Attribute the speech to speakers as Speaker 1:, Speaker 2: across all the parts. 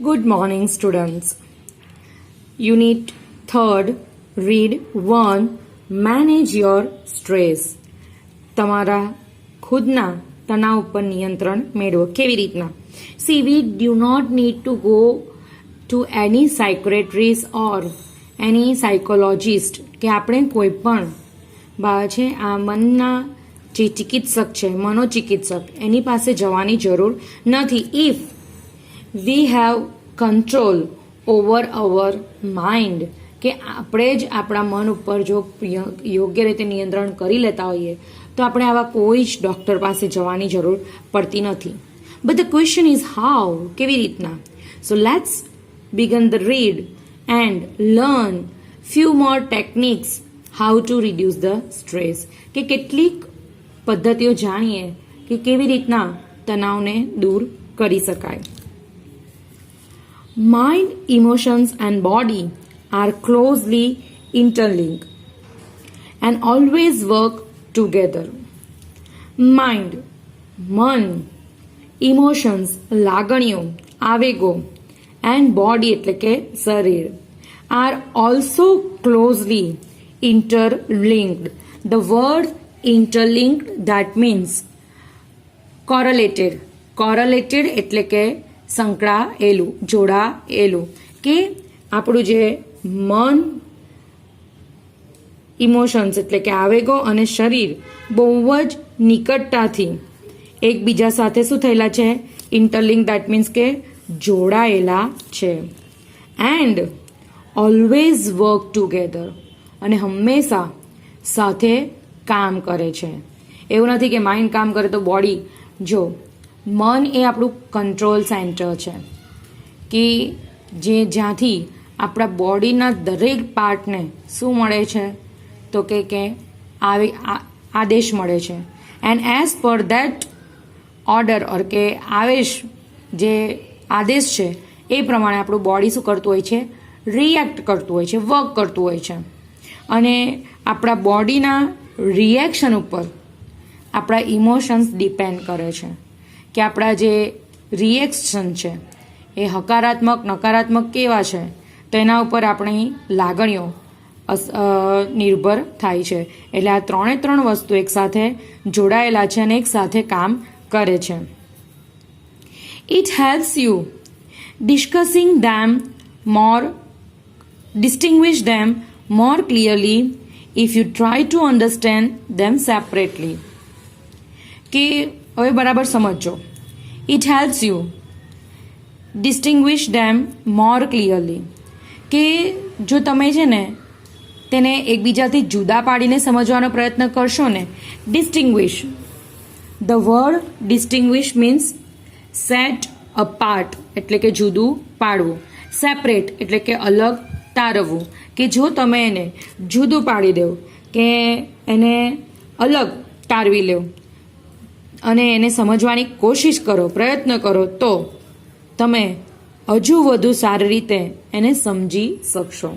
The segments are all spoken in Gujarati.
Speaker 1: Good morning, students. Unit 3rd, read 1. Manage your stress. તમારા ખુદના તણાવ પર નિયંત્રણ મેળવો. કેવી રીતના? See, we do not need to go to any psychiatrist or any psychologist કે આપણે કોઈ પણ છે આ મનના જે ચિકિત્સક છે, મનોચિકિત્સક, એની પાસે જવાની જરૂર નથી. If we have control over our mind કે આપણે જ આપણા મન ઉપર જો યોગ્ય રીતે નિયંત્રણ કરી લેતા હોઈએ તો આપણે આવા કોઈ જ ડૉક્ટર પાસે જવાની જરૂર પડતી નથી. But the question is how, કેવી રીતના? So let's begin the read and learn few more techniques how to reduce the stress. કે કેટલીક પદ્ધતિઓ જાણીએ કે કેવી રીતના તણાવને દૂર કરી શકાય. Mind, emotions and body are closely interlinked and always work together. Mind, મન, emotions, લાગણીઓ, આવેગો, and body એટલે કે શરીર are also closely interlinked. The word interlinked, that means correlated. Correlated એટલે કે સંકળાયેલું, જોડાયેલું. કે આપણું જે મન, ઇમોશન્સ એટલે કે આવેગો અને શરીર બહુ જ નિકટતાથી એકબીજા સાથે શું થયેલા છે? ઇન્ટરલિંક, દેટ મીન્સ કે જોડાયેલા છે. એન્ડ ઓલવેઝ વર્ક ટુગેધર, અને હંમેશા સાથે કામ કરે છે. એવું નથી કે માઇન્ડ કામ કરે તો બોડી. જો મન એ આપણું કંટ્રોલ સેન્ટર છે કે જે જ્યાંથી આપણા બોડીના દરેક પાર્ટને શું મળે છે? તો કે આદેશ મળે છે. And as per that order or કે આદેશ, જે આદેશ છે એ પ્રમાણે આપણું બોડી શું કરતું હોય છે? રિએક્ટ કરતું હોય છે, વર્ક કરતું હોય છે. અને આપણા બોડીના રિએક્શન ઉપર આપણા ઇમોશન્સ ડિપેન્ડ કરે છે કે આપણા જે રિએક્શન છે એ હકારાત્મક, નકારાત્મક કેવા છે, તો એના ઉપર આપણી લાગણીઓ નિર્ભર થાય છે. એટલે આ ત્રણ વસ્તુ એકસાથે જોડાયેલા છે અને એકસાથે કામ કરે છે. It helps you discussing them more, distinguish them more clearly if you try to understand them separately. કે હવે બરાબર સમજો. It helps you distinguish them more clearly, કે જો તમે છે ને તેને એકબીજાથી જુદા પાડીને સમજવાનો પ્રયત્ન કરશો ને. Distinguish, the word distinguish means set apart એટલે કે જુદું પાડવું. સેપરેટ એટલે કે અલગ તારવવું. કે જો તમે એને જુદું પાડી દો કે એને અલગ તારવી લો અને એને સમજવાની કોશિશ કરો, પ્રયત્ન કરો, તો તમે હજુ વધુ સારી રીતે એને સમજી શકશો.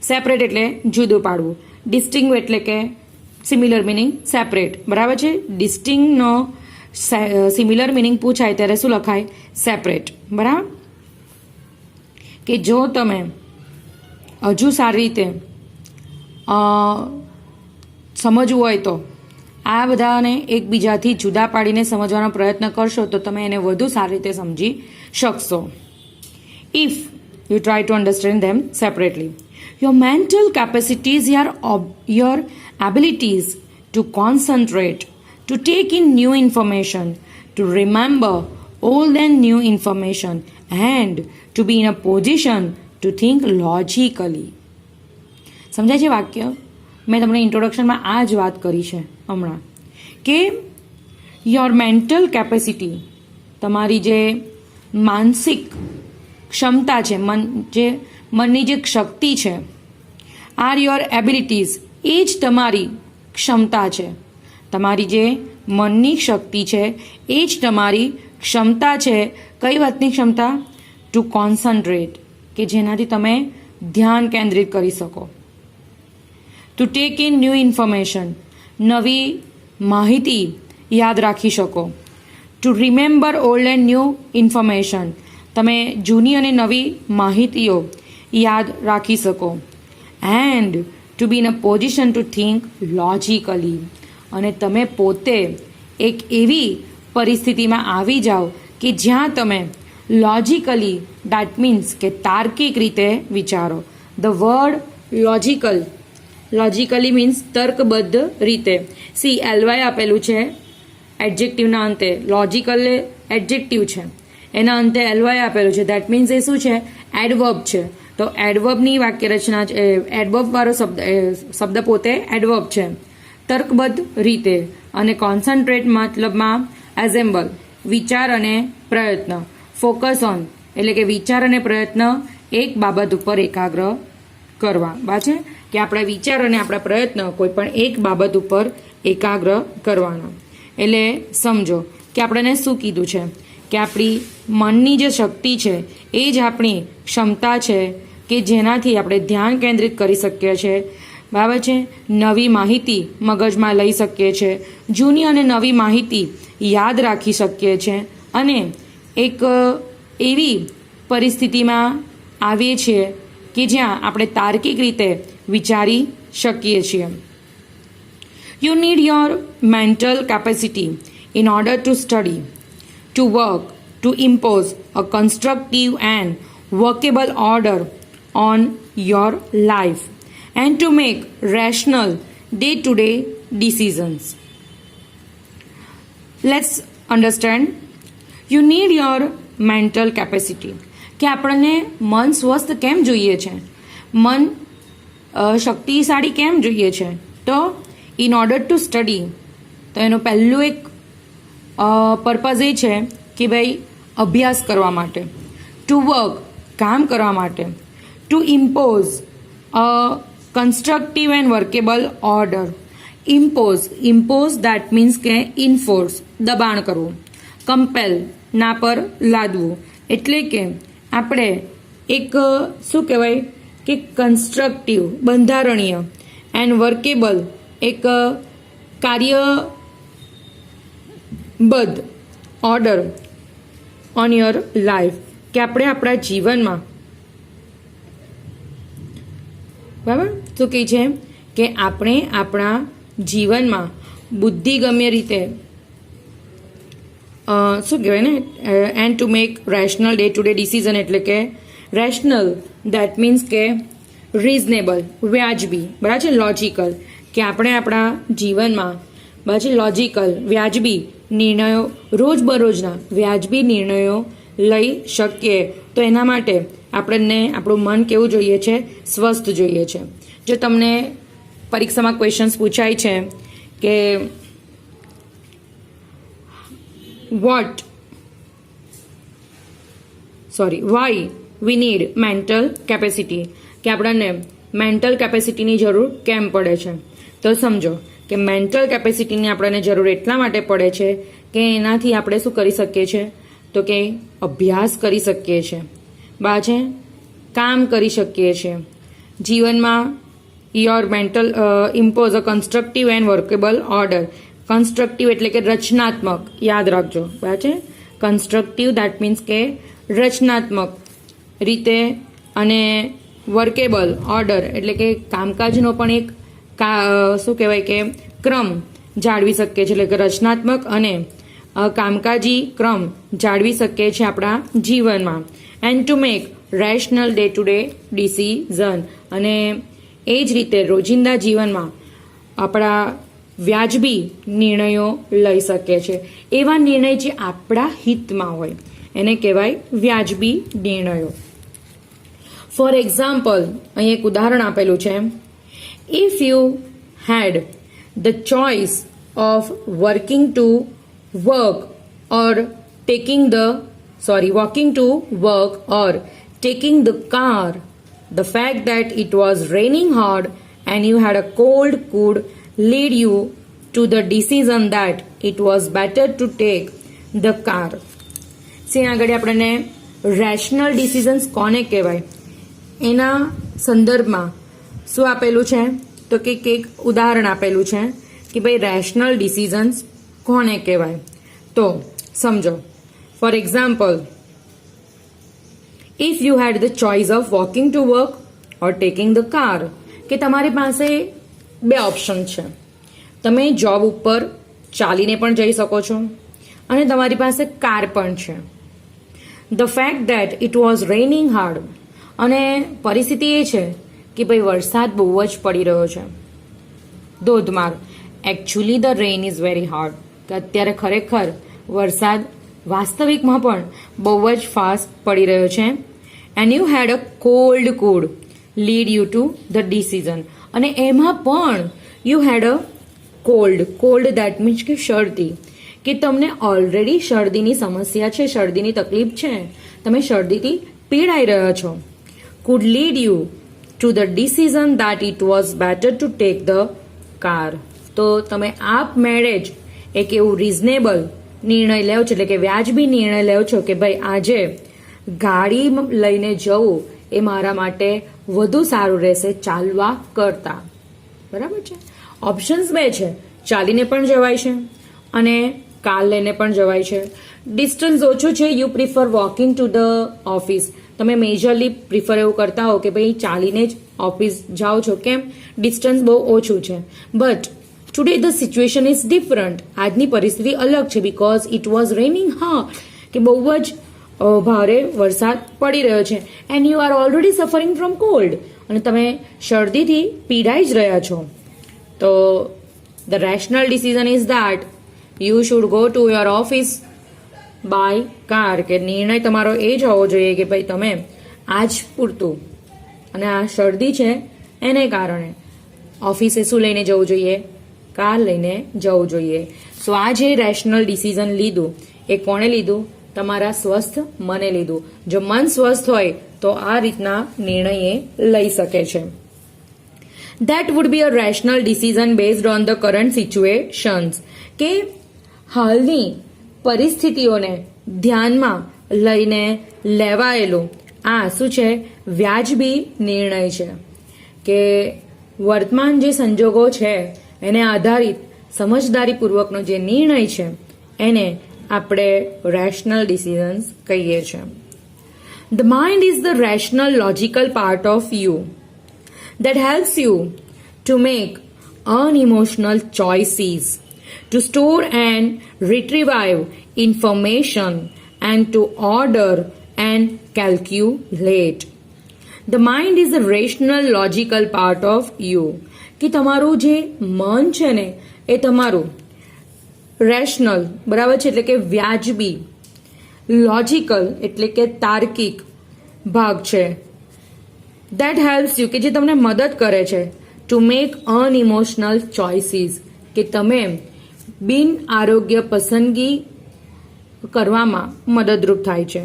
Speaker 1: સેપરેટ એટલે જુદું પાડવું. ડિસ્ટિંગ એટલે કે સિમિલર મિનિંગ સેપરેટ, બરાબર છે. ડિસ્ટિંગનો સિમિલર મિનિંગ પૂછાય ત્યારે શું લખાય? સેપરેટ, બરાબર. કે જો તમે હજુ સારી રીતે સમજવું હોય તો આ બધાને એકબીજાથી જુદા પાડીને સમજવાનો પ્રયત્ન કરશો તો તમે એને વધુ સારી રીતે સમજી શકશો. If you try to understand them separately. Your mental capacities, your abilities to concentrate, to take in new information, to remember old and new information and to be in a position to think logically. સમજાય છે વાક્ય? મેં તમને ઇન્ટ્રોડક્શનમાં આ જ વાત કરી છે હમણાં કે યોર મેન્ટલ કેપેસિટી, તમારી જે માનસિક ક્ષમતા છે, મનની જે શક્તિ છે, આર યોર એબિલિટીઝ, એ જ તમારી ક્ષમતા છે. તમારી જે મનની શક્તિ છે એ જ તમારી ક્ષમતા છે. કઈ વાતની ક્ષમતા? ટુ કોન્સન્ટ્રેટ, કે જેનાથી તમે ધ્યાન કેન્દ્રિત કરી શકો. To take in new information, નવી માહિતી યાદ રાખી શકો. To remember old and new information, તમે જૂની અને નવી માહિતીઓ યાદ રાખી શકો. And to be in a position to think logically, અને તમે પોતે એક એવી પરિસ્થિતિમાં આવી જાઓ કે જ્યાં તમે લોજિકલી, દેટ મીન્સ કે તાર્કિક રીતે વિચારો. ધ વર્ડ લોજિકલી મીન્સ તર્કબદ્ધ રીતે. સી એલવાય આપેલું છે એડજેક્ટિવના અંતે. લોજિકલ એડજેક્ટિવ છે, એના અંતે એલવાય આપેલું છે, દેટ મીન્સ એ શું છે? એડવર્બ છે. તો એડવર્બની વાક્યરચના છે, એડવર્બ વાળો શબ્દ પોતે એડવર્બ છે. તર્કબદ્ધ રીતે. અને કોન્સન્ટ્રેટ મતલબમાં એઝેમ્બલ, વિચાર અને પ્રયત્ન. ફોકસ ઓન એટલે કે વિચાર અને પ્રયત્ન એક બાબત ઉપર એકાગ્ર કરવા. છે કે આપણા વિચાર અને આપણા પ્રયત્ન કોઈ પણ એક બાબત ઉપર એકાગ્ર કરવાના. એટલે સમજો કે આપણને શું કીધું છે કે આપણી મનની જે શક્તિ છે એ જ આપણી ક્ષમતા છે કે જેનાથી આપણે ધ્યાન કેન્દ્રિત કરી શકીએ છીએ. બરાબર છે. નવી માહિતી મગજમાં લઈ શકીએ છીએ, જૂની અને નવી માહિતી યાદ રાખી શકીએ છીએ, અને એક એવી પરિસ્થિતિમાં આવીએ છીએ કે જ્યાં આપણે તાર્કિક રીતે વિચારી શકીએ છીએ. You need your mental capacity in order to study, to work, to impose a constructive and workable order on your life and to make rational day-to-day decisions. Let's understand. You need your mental capacity. કે આપણને મન સ્વસ્થ કેમ જોઈએ છે, મન શક્તિશાળી કેમ જોઈએ છે? તો ઇન ઓર્ડર ટુ સ્ટડી, તો એનું પહેલું એક પર્પઝ એ છે કે ભાઈ અભ્યાસ કરવા માટે. ટુ વર્ક, કામ કરવા માટે. To impose constructive and workable order. Impose that means કે ઇન્ફોર્સ, દબાણ કરવું. કમ્પેલ, ના પર લાદવું. એટલે કે આપણે એક શું કહેવાય કે કન્સ્ટ્રક્ટિવ, બંધારણીય, એન્ડ વર્કેબલ, એક કાર્યબદ્ધ ઓર્ડર ઓન યોર લાઈફ, કે આપણે આપણા જીવનમાં, બરાબર, શું કહે છે કે આપણે આપણા જીવનમાં બુદ્ધિગમ્ય રીતે શું કહેવાય ને, and to make rational day to day decision, એટલે કે રેશનલ દેટ મીન્સ કે રિઝનેબલ, વ્યાજબી, બરાબર છે, લોજિકલ, કે આપણે આપણા જીવનમાં બરાબર છે લોજિકલ, વ્યાજબી નિર્ણયો, રોજબરોજના વ્યાજબી નિર્ણયો લઈ શકીએ. તો એના માટે આપણને આપણું મન કેવું જોઈએ છે? સ્વસ્થ જોઈએ છે. જો તમને પરીક્ષામાં ક્વેશ્ચન્સ પૂછાય છે કે why we need mental capacity, કે આપણને મેન્ટલ કેપેસિટીની જરૂર કેમ પડે છે? તો સમજો કે મેન્ટલ કેપેસિટીની આપણને જરૂર એટલા માટે પડે છે કે એનાથી આપણે શું કરી શકીએ છીએ? તો કે અભ્યાસ કરી શકીએ છીએ, છે કામ કરી શકીએ છીએ જીવનમાં. Your mental impose a constructive and workable order. Constructive એટલે કે રચનાત્મક, યાદ રાખજો, બરાબર છે. કન્સ્ટ્રક્ટિવ દેટ મીન્સ કે રચનાત્મક રીતે, અને વર્કેબલ ઓર્ડર એટલે કે કામકાજનો પણ એક શું કહેવાય કે ક્રમ જાળવી શકીએ છીએ, એટલે કે રચનાત્મક અને કામકાજી ક્રમ જાળવી શકીએ છીએ આપણા જીવનમાં. And to make rational day to day decision, અને એ જ રીતે રોજિંદા જીવનમાં આપણા વ્યાજબી નિર્ણયો લઈ શકીએ છીએ. એવા નિર્ણય જે આપણા હિતમાં હોય એને કહેવાય વ્યાજબી નિર્ણયો. ફોર એક્ઝામ્પલ, અહીં એક ઉદાહરણ આપેલું છે. If you had the choice of walking to work or taking the car, the fact that it was raining hard and you had a cold could lead you to the decision that it was better to take the car. આગળ આપણને રેશનલ ડિસિઝન્સ કોને કહેવાય એના સંદર્ભમાં શું આપેલું છે? તો કે એક ઉદાહરણ આપેલું છે કે ભાઈ રેશનલ ડિસિઝન્સ કોને કહેવાય. તો સમજો, for example, if you had the choice of walking to work or taking the car, કે તમારી પાસે બે ઓપ્શન છે. તમે જોબ ઉપર ચાલીને પણ જઈ શકો છો અને તમારી પાસે કાર પણ છે. The fact that it was રેઇનિંગ hard, અને પરિસ્થિતિ એ છે કે ભાઈ વરસાદ બહુ જ પડી રહ્યો છે, ધોધમાર. Actually the rain is very hard, કે અત્યારે ખરેખર વરસાદ વાસ્તવિકમાં પણ બહુ જ ફાસ્ટ પડી રહ્યો છે. And you had a cold food lead you to the decision, અને એમાં પણ you had a cold that means કે શરદી, કે તમને ઓલરેડી શરદીની સમસ્યા છે, શરદીની તકલીફ છે, તમે શરદીથી પીડાઈ રહ્યા છો. Could lead you to the decision that it was better to take the car. તો તમે આપમેળે જ એક એવું રિઝનેબલ નિર્ણય લેવો છો, એટલે કે વ્યાજબી નિર્ણય લેવો છો કે ભાઈ આજે ગાડી લઈને જવું એ મારા માટે વધુ સારું રહેશે ચાલવા કરતા. બરાબર છે. ઓપ્શન્સ બે છે, ચાલીને પણ જવાય છે અને કાર લઈને પણ જવાય છે. ડિસ્ટન્સ ઓછું છે, you prefer walking to the office. તમે મેજરલી પ્રિફર એવું કરતા હો કે ભાઈ ચાલીને જ ઓફિસ જાઓ છો, કેમ? ડિસ્ટન્સ બહુ ઓછું છે. But today the situation is different. આજની પરિસ્થિતિ અલગ છે, બીકોઝ ઇટ વોઝ રેઇનિંગ, કે બહુ જ ભારે વરસાદ પડી રહ્યો છે. And you are already suffering from cold, અને તમે શરદીથી પીડાઈ જ રહ્યા છો. તો the rational decision is that you should go to your office by car, કે નિર્ણય તમારો એ જ હોવો જોઈએ કે ભાઈ તમે આજ પૂરતું, અને આ શરદી છે એને કારણે ઓફિસે શું લઈને જવું જોઈએ? કાર લઈને જવું જોઈએ. સો આ જે રેશનલ ડિસિઝન લીધું એ કોણે લીધું? તમારા સ્વસ્થ મને લીધું. જો મન સ્વસ્થ હોય તો આ રીતના નિર્ણય એ લઈ શકે છે. That would be a rational decision based on the current situations, કે હાલની પરિસ્થિતિઓને ધ્યાનમાં લઈને લેવાયેલું આ શું છે? વ્યાજબી નિર્ણય છે, કે વર્તમાન જે સંજોગો છે એને આધારિત સમજદારીપૂર્વકનો જે નિર્ણય છે એને આપણે રેશનલ ડિસિઝન્સ કહીએ છીએ. The mind is the rational logical part of you that helps you to make unemotional choices, to store and retrieve information, and to order and calculate. The mind is the rational logical part of you. કે તમારું જે મન છે ને એ તમારું રેશનલ, બરાબર છે, એટલે કે વ્યાજબી, લોજિકલ એટલે કે તાર્કિક ભાગ છે. દેટ હેલ્પ્સ યુ, કે જે તમને મદદ કરે છે ટુ મેક અનઇમોશનલ ચોઇસીસ, કે તમે બિન આરોગ્ય પસંદગી કરવામાં મદદરૂપ થાય છે.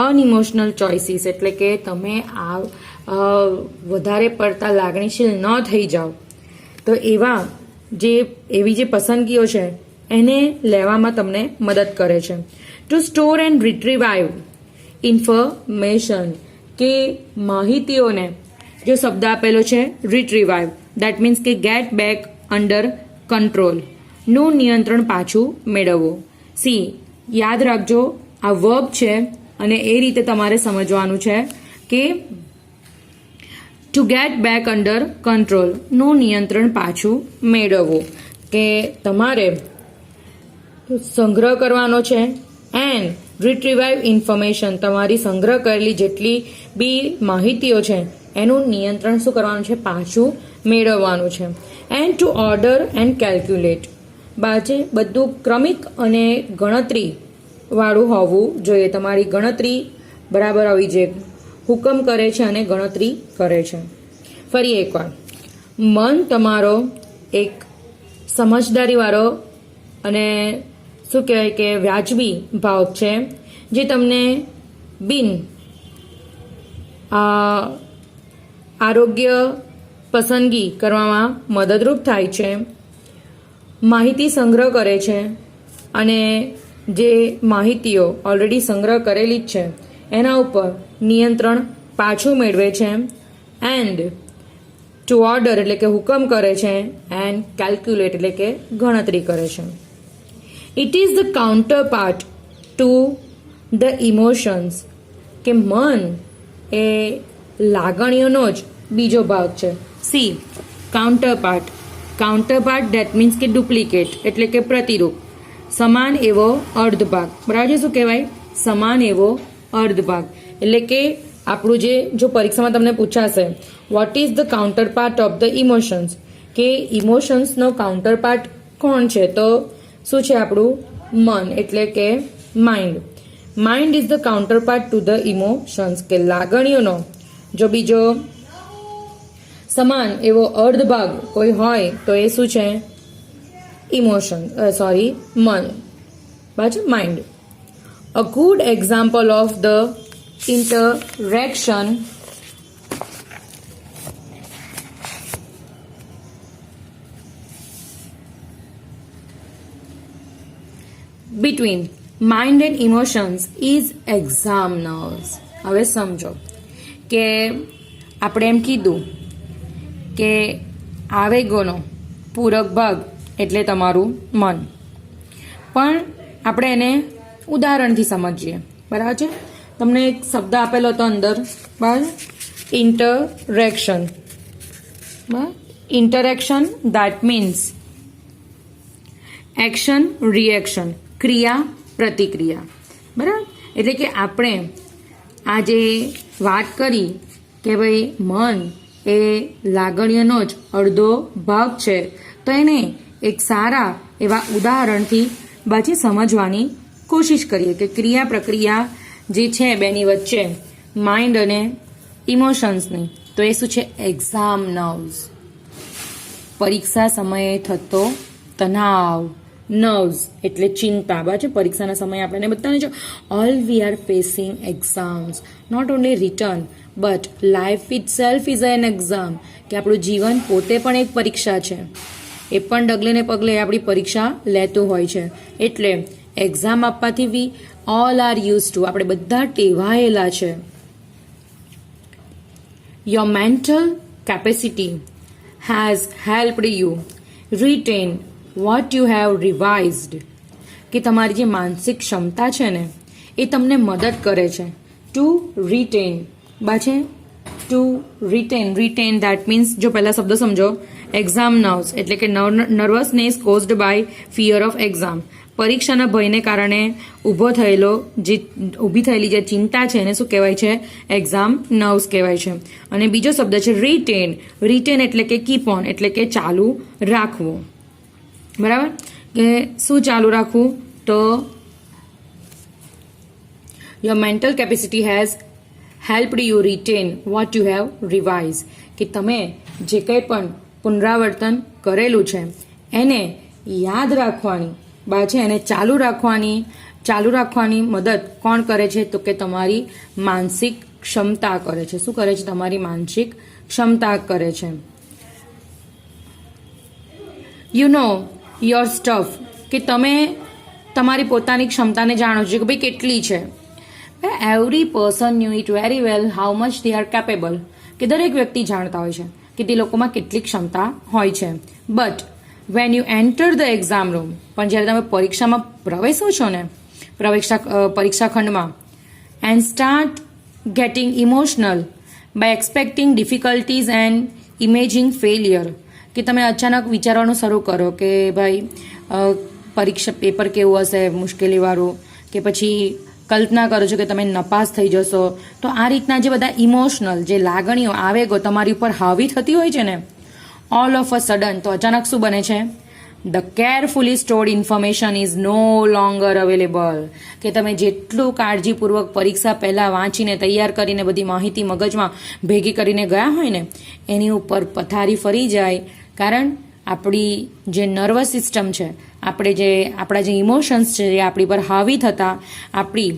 Speaker 1: અનઇમોશનલ ચોઇસીસ એટલે કે તમે વધારે પડતા લાગણીશીલ ન થઈ જાઓ, તો એવી જે પસંદગીઓ છે એને લેવામાં તમને મદદ કરે છે. ટુ સ્ટોર એન્ડ રિટ્રીવાઇવ ઇન્ફોર્મેશન, કે માહિતીઓને, જો શબ્દ આપેલો છે રિટ્રીવાઇવ, દેટ મીન્સ કે ગેટ બેક અંડર કંટ્રોલ, નું નિયંત્રણ પાછું મેળવવું. યાદ રાખજો આ વર્બ છે અને એ રીતે તમારે સમજવાનું છે કે two get back under control, નું નિયંત્રણ પાછું મેળવવું, કે તમારે સંગ્રહ કરવાનો છે. એન્ડ રિટ્રીવાઇવ ઇન્ફોર્મેશન, તમારી સંગ્રહ કરેલી જેટલી બી માહિતીઓ છે એનું નિયંત્રણ શું કરવાનું છે? પાછું મેળવવાનું છે. And to order and calculate, બાજે બધું ક્રમિક અને ગણતરી વાળું હોવું જોઈએ. તમારી ગણતરી બરાબર હોવી જોઈએ. હુકમ કરે છે અને ગણતરી કરે છે. ફરી એકવાર, મન તમારો એક સમજદારીવાળો અને શું કહેવાય કે વ્યાજબી ભાવ છે, જે તમને બિન આરોગ્ય પસંદગી કરવામાં મદદરૂપ થાય છે, માહિતી સંગ્રહ કરે છે, અને જે માહિતીઓ ઓલરેડી સંગ્રહ કરેલી જ છે એના ઉપર નિયંત્રણ પાછું મેળવે છે. એન્ડ ટુ ઓર્ડર એટલે કે હુકમ કરે છે, એન્ડ કેલ્ક્યુલેટ એટલે કે ગણતરી કરે છે. It is the counter part to the emotions, કે મન એ લાગણીઓનો જ બીજો ભાગ છે. C counterpart. Counterpart that means કે ડુપ્લિકેટ એટલે કે પ્રતિરૂપ. સમાન એવો અર્ધ ભાગ. બરાબર છે? શું કહેવાય? સમાન એવો અર્ધ ભાગ એટલે કે આપણું જો પરીક્ષામાં તમને પૂછાશે what is the counter part of the emotions, કે ઇમોશન્સનો કાઉન્ટર પાર્ટ કોણ છે, તો શું છે આપણું? મન એટલે કે mind. Mind is the counter part to the emotions, કે લાગણીઓનો જો બીજો સમાન એવો અર્ધ ભાગ કોઈ હોય તો એ શું છે? ઇમોશન, મન. બાજુ mind. A good example of the interaction between mind and emotions is examiners. હવે સમજો કે આપણે એમ કીધું કે આવેગોનો પૂરક ભાગ એટલે તમારું મન, પણ આપણે એને ઉદાહરણથી સમજીએ. બરાબર છે? તમને એક શબ્દ આપેલો હતો અંદર, બરાબર? Interaction. Interaction that means action reaction, ક્રિયા પ્રતિક્રિયા. બરાબર? એટલે કે આપણે આજે વાત કરી કે ભાઈ મન એ લાગણીઓનો જ અડધો ભાગ છે, તો એને એક સારા એવા ઉદાહરણથી બાજી સમજવાની કોશિશ કરીએ કે ક્રિયા પ્રક્રિયા જે છે બેની વચ્ચે માઇન્ડ અને ઇમોશન્સની, તો એ શું છે? Exam nerves. પરીક્ષા સમયે થતો તણાવ. નર્વ્સ એટલે ચિંતા. બાજુ પરીક્ષાના સમયે આપણને બધાને જો all we are facing exams, not only return but life itself is an exam, કે આપણું જીવન પોતે પણ એક પરીક્ષા છે. એ પણ ડગલે ને પગલે આપણી પરીક્ષા લેતું હોય છે. એટલે એક્ઝામ આપવાથી we all are use to, આપણે બધા ટેવાયેલા છે. Your mental capacity has helped you written what you have revised, કે તમારી જે માનસિક ક્ષમતા છે ને એ તમને મદદ કરે છે ટુ રિટેન. બાછે to retain. Retain that means, જો પહેલા શબ્દ સમજો, એક્ઝામ નર્વ્સ એટલે કે nervousness caused by fear of exam. પરીક્ષાના ભયને કારણે ઊભી થયેલી જે ચિંતા છે એને શું કહેવાય છે? એક્ઝામ નર્વ્સ કહેવાય છે. અને બીજો શબ્દ છે રિટેન. રિટેન એટલે કે કીપ ઓન એટલે કે ચાલુ રાખવું. બરાબર? કે શું ચાલુ રાખવું? તો your mental capacity has helped you written what you have revise, કે તમે જે કંઈ પણ પુનરાવર્તન કરેલું છે એને યાદ રાખવાની છે, એને ચાલુ રાખવાની મદદ કોણ કરે છે? તો કે તમારી માનસિક ક્ષમતા કરે છે. શું કરે છે? તમારી માનસિક ક્ષમતા કરે છે. યુ નો યોર સ્ટફ, કે તમે તમારી પોતાની ક્ષમતાને જાણો છો કે ભાઈ કેટલી છે. Every person new it very well how much they are capable, કે દરેક વ્યક્તિ જાણતા હોય છે કે તે લોકોમાં કેટલી ક્ષમતા હોય છે. But when you enter the exam room, પણ જ્યારે તમે પરીક્ષામાં પ્રવેશો છો ને, પરીક્ષા ખંડમાં, and start getting emotional by expecting difficulties and imaging failure, કે તમે અચાનક વિચારવાનું શરૂ કરો કે ભાઈ પરીક્ષા પેપર કેવું હશે, મુશ્કેલીવાળું, કે પછી કલ્પના કરો છો કે તમે નપાસ થઈ જશો. તો આ રીતના જે બધા ઇમોશનલ જે લાગણીઓ આવેગો તમારી ઉપર હાવી થતી હોય છે ને, ઓલ ઓફ અ સડન તો અચાનક શું બને છે? The carefully stored information is no longer available, કે તમે જેટલું કાળજીપૂર્વક પરીક્ષા પહેલાં વાંચીને તૈયાર કરીને બધી માહિતી મગજમાં ભેગી કરીને ગયા હોય ને, એની ઉપર પથારી ફરી જાય. કારણ આપણી જે નર્વસ સિસ્ટમ છે, આપણા જે ઇમોશન્સ છે એ આપણી પર હાવી થતાં આપણી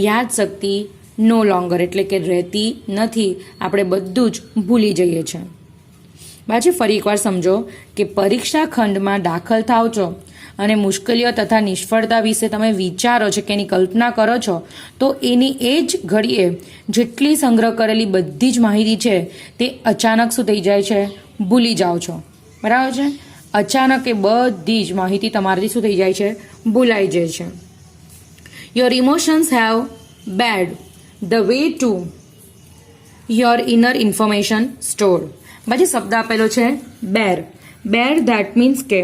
Speaker 1: યાદશક્તિ નો લોંગર એટલે કે રહેતી નથી. આપણે બધું જ ભૂલી જઈએ છીએ. બાજી ફરી એકવાર સમજો કે પરીક્ષા ખંડમાં દાખલ થાવ છો અને મુશ્કેલીઓ તથા નિષ્ફળતા વિશે તમે વિચારો છો કે એની કલ્પના કરો છો, તો એની એ જ ઘડીએ જેટલી સંગ્રહ કરેલી બધી જ માહિતી છે તે અચાનક શું થઈ જાય છે? ભૂલી જાઓ છો. બરાબર છે? અચાનક એ બધી જ માહિતી તમારાથી શું થઈ જાય છે? ભૂલાઈ જાય છે. Your emotions have barred the way to your inner information store. પછી શબ્દ આપેલો છે બેર. બેર ધેટ મીન્સ કે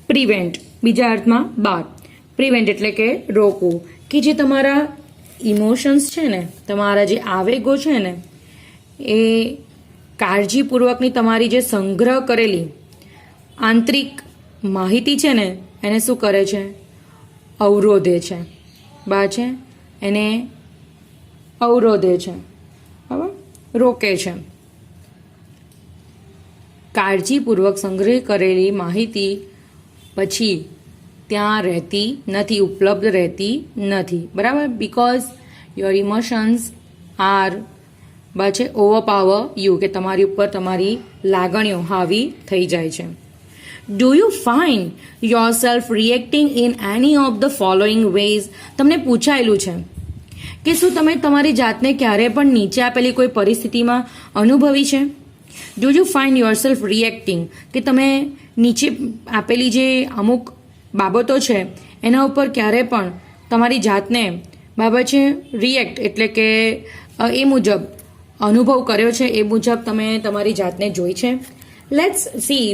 Speaker 1: પ્રિવેન્ટ, બીજા અર્થમાં બાર. પ્રિવેન્ટ એટલે કે રોકવું, કે જે તમારા ઇમોશન્સ છે ને, તમારા જે આવેગો છે ને, એ કાળજીપૂર્વકની તમારી જે સંગ્રહ કરેલી આંતરિક માહિતી છે ને, એને શું કરે છે? અવરોધે છે. બા છે એને અવરોધે છે, બરાબર, રોકે છે. કાળજીપૂર્વક સંગ્રહ કરેલી માહિતી પછી ત્યાં રહેતી નથી, ઉપલબ્ધ રહેતી નથી, બરાબર. બીકોઝ યોર ઇમોશન્સ આર છે ઓવરપાવર યુ, કે તમારી ઉપર તમારી લાગણીઓ હાવી થઈ જાય છે. Do you find yourself reacting in any of the following ways? તમને પૂછાયેલું છે કે શું તમે તમારી જાતને ક્યારે પણ નીચે આપેલી કોઈ પરિસ્થિતિમાં અનુભવી છે? Do you find yourself reacting, કે તમે નીચે આપેલી જે અમુક બાબતો છે એના ઉપર ક્યારે પણ તમારી જાતને બાબત છે રિએક્ટ એટલે કે એ મુજબ અનુભવ કર્યો છે, એ મુજબ તમે તમારી જાતને જોઈ છે? લેટ્સ સી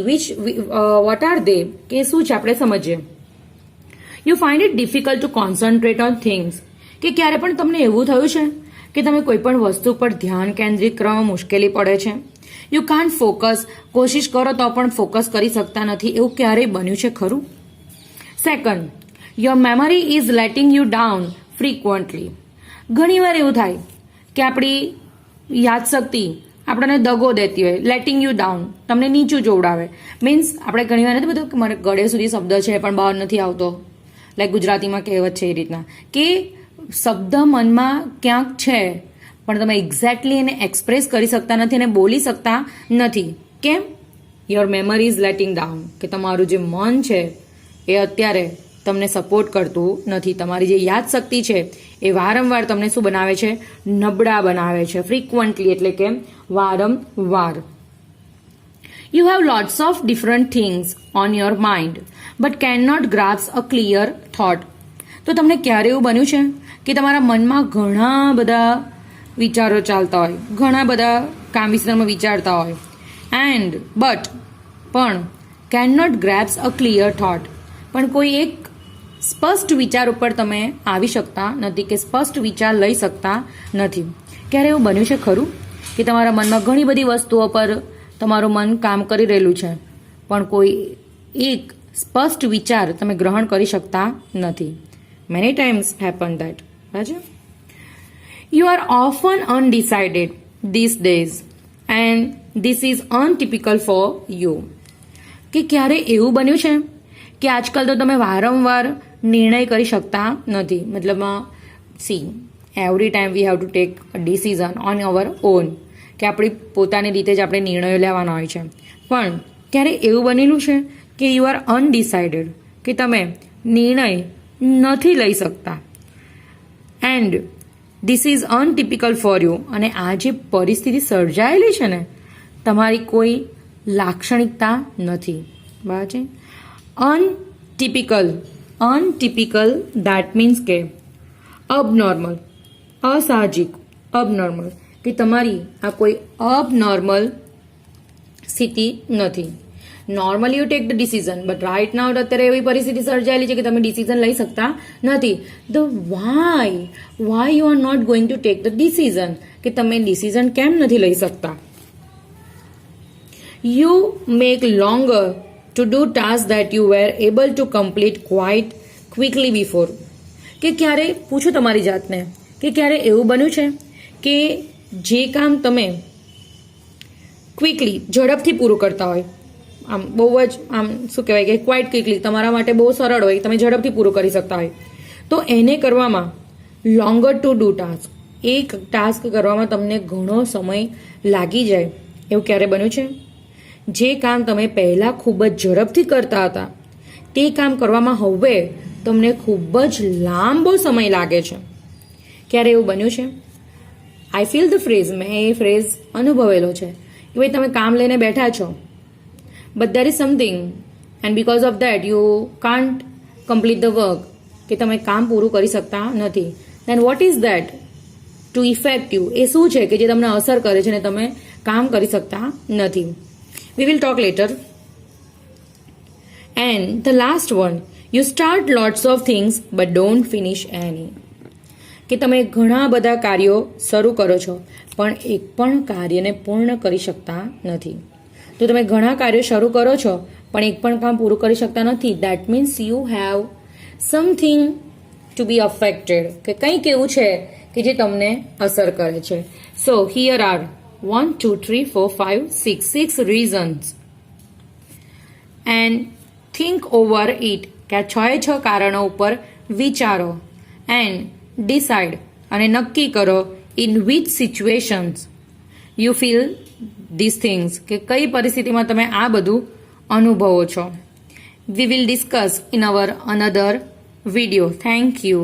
Speaker 1: વોટ આર દે, કે શું છે આપણે સમજીએ. You find it difficult to concentrate on things, કે ક્યારે પણ તમને એવું થયું છે કે તમે કોઈ પણ વસ્તુ પર ધ્યાન કેન્દ્રિત કરવામાં મુશ્કેલી પડે છે? યુ કાન્ટ ફોકસ, કોશિશ કરો તો પણ ફોકસ કરી શકતા નથી, એવું ક્યારેય બન્યું છે ખરું? Second, your memory is letting you down frequently. ઘણીવાર એવું થાય કે આપણી યાદશક્તિ આપણને દગો દેતી હોય, લેટિંગ યુ ડાઉન, તમને નીચું જોવડાવે. મીન્સ આપણે ઘણીવાર નથી બધું કે મારે ગળે સુધી શબ્દ છે પણ બહાર નથી આવતો, લાઈક ગુજરાતીમાં કહેવત છે એ રીતના, કે શબ્દ મનમાં ક્યાંક છે પણ તમે એક્ઝેક્ટલી એને એક્સપ્રેસ કરી શકતા નથી અને બોલી શકતા નથી. કેમ? Your memory is letting down, કે તમારું જે મન છે એ અત્યારે તમને સપોર્ટ કરતું નથી. તમારી જે યાદશક્તિ છે એ વારંવાર તમને શું બનાવે છે? નબળા બનાવે છે. ફ્રીક્વન્ટલી એટલે કે વારંવાર. You have lots of different things on your mind but can not grasp a clear thought. તો તમને ક્યારે એવું બન્યું છે કે તમારા મનમાં ઘણા બધા વિચારો ચાલતા હોય, ઘણા બધા કામ વિસ્તારમાં વિચારતા હોય, એન્ડ પણ can not grasp a clear thought, પણ કોઈ એક સ્પષ્ટ વિચાર ઉપર તમે આવી શકતા નથી, કે સ્પષ્ટ વિચાર લઈ શકતા નથી? ક્યારે એવું બન્યું છે ખરું કે તમારા મનમાં ઘણી બધી વસ્તુઓ પર તમારું મન કામ કરી રહેલું છે પણ કોઈ એક સ્પષ્ટ વિચાર તમે ગ્રહણ કરી શકતા નથી? Many times happen that. Raja, you are often undecided these days and this is untypical for you. કે ક્યારે એવું બન્યું છે કે આજકાલ તો તમે વારંવાર નિર્ણય કરી શકતા નથી? મતલબમાં C, every time we have to take a decision on hour on, કે આપણી પોતાની રીતે જ આપણે નિર્ણયો લેવાના હોય છે. પણ ક્યારે એવું બનેલું છે કે યુ આર અનડિસાઇડેડ, કે તમે નિર્ણય નથી લઈ શકતા, and this is untypical for you, અને આ જે પરિસ્થિતિ સર્જાયેલી છે ને, તમારી કોઈ લાક્ષણિકતા નથી. બરાબર છે? અનટિપિકલ ધેટ મીન્સ કે અબનોર્મલ, અસાહજિક, અબનોર્મલ, કે તમારી આ કોઈ અબનોર્મલ સ્થિતિ નથી. Normally you take the decision but right now અત્યારે એવી પરિસ્થિતિ સર્જાયેલી છે કે તમે ડિસિઝન લઈ શકતા નથી. The why you are not going to take the decision, કે તમે ડિસિઝન કેમ નથી લઈ શકતા? You make longer to do tasks that you were able to complete quite quickly before. કે ક્યારે પૂછો તમારી જાતને કે ક્યારે એવું બન્યું છે કે જે કામ તમે ક્વિકલી, ઝડપથી પૂરું કરતા હોય, આમ બહુ જ આમ શું કહેવાય કે ક્વાઇટ ક્વિકલી, તમારા માટે બહુ સરળ હોય, તમે ઝડપથી પૂરું કરી શકતા હોય, તો એને કરવામાં લોંગર ટુ ડુ ટાસ્ક, એક ટાસ્ક કરવામાં તમને ઘણો સમય લાગી જાય, એવું ક્યારે બન્યું છે? જે કામ તમે પહેલાં ખૂબ જ ઝડપથી કરતા હતા તે કામ કરવામાં હવે તમને ખૂબ જ લાંબો સમય લાગે છે. ક્યારે એવું બન્યું છે? આઈ ફીલ ધ ફ્રેઝ, મેં એ ફ્રેઝ અનુભવેલો છે કે ભાઈ તમે કામ લઈને બેઠા છો, but there is something and because of that you can't complete the work, કે તમે કામ પૂરું કરી શકતા નથી. Then what is that? To effective એ શું છે કે જે તમને અસર કરે છે ને તમે કામ કરી શકતા નથી. We will talk later. And the last one, you start lots of things but don't finish any. કે તમે ઘણા બધા કાર્યો શરૂ કરો છો પણ એક પણ કાર્યને પૂર્ણ કરી શકતા નથી. તો તમે ઘણા કાર્યો શરૂ કરો છો પણ એક પણ કામ પૂરું કરી શકતા નથી. That means you have something to be affected, કે કંઈક એવું છે કે જે તમને અસર કરે છે. સો here are 1 2 3 4 5 6 reasons and think over it, કે આ 6 કારણો ઉપર વિચારો. એન્ડ ડિસાઇડ, અને નક્કી કરો, in which situations you feel this things, કે કઈ પરિસ્થિતિમાં તમે આ બધું અનુભવો છો. We will discuss in our another video. Thank you.